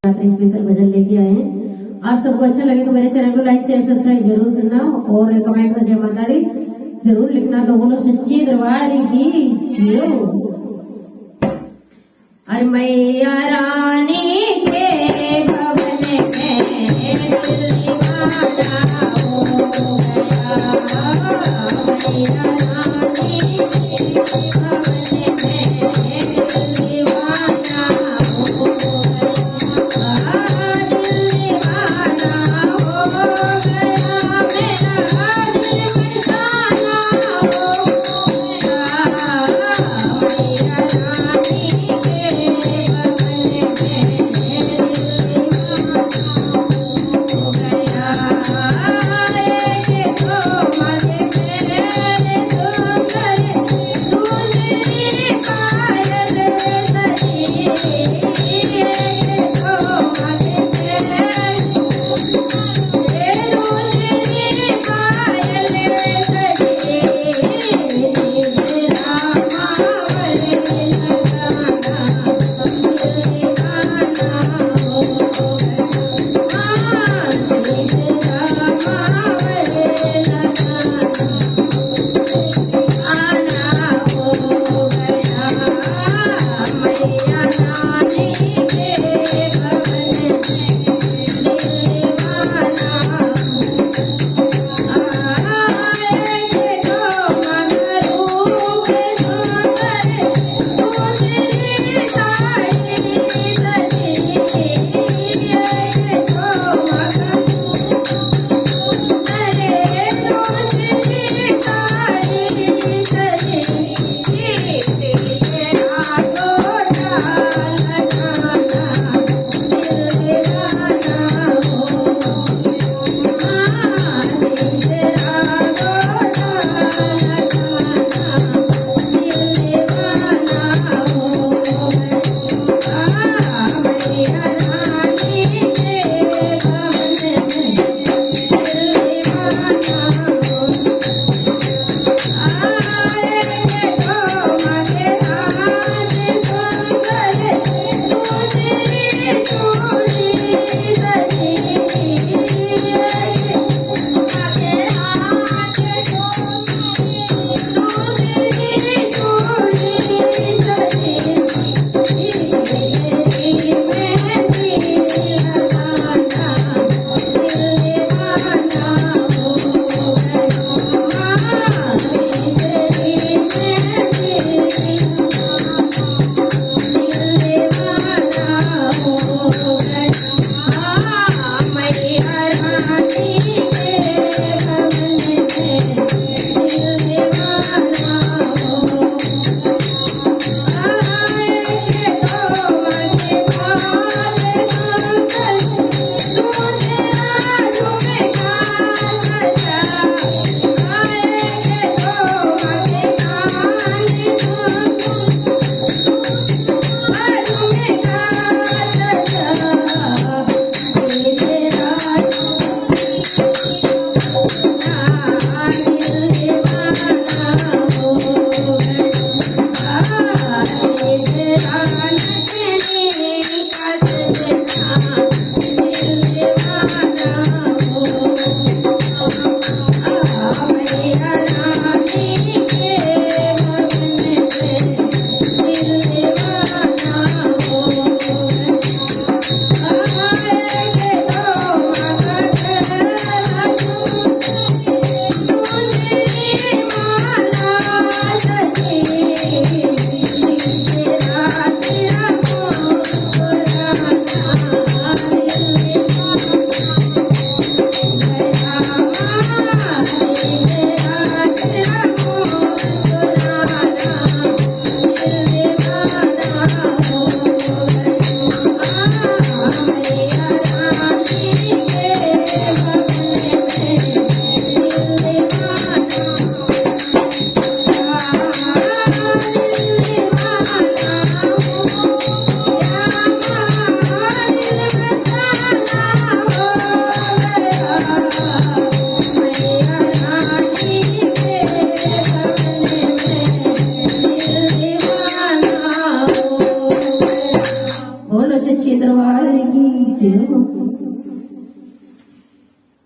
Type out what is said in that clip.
रात्रि स्पेशल भजन लेके आए हैं। आप सबको अच्छा लगे तो मेरे चैनल को लाइक शेयर सब्सक्राइब जरूर करना और कमेंट में जय माता दी जरूर लिखना। तो बोलो सच्चे दरबार की जय। अरे मैया रानी के भवन में दिल दीवाना हो गया। मैया रानी के भवन में दिल दीवाना हो गया। दिल दीवाना हो गया मेरा दिल मस्ताना हो गया। मैया रानी के भवन में दिल दीवाना हो गया। एक तो मजे मेरे सुंदर दूसरी पायल सजी। एक तो मजे मेरे दूसरी पायल सजी। रामा वरे लगाना दिल दीवाना हो गया। रामा वरे लगाना आना हो गया। मैया रानी के भवन में दिल दीवाना बोलो सच्चे दरबार की। जय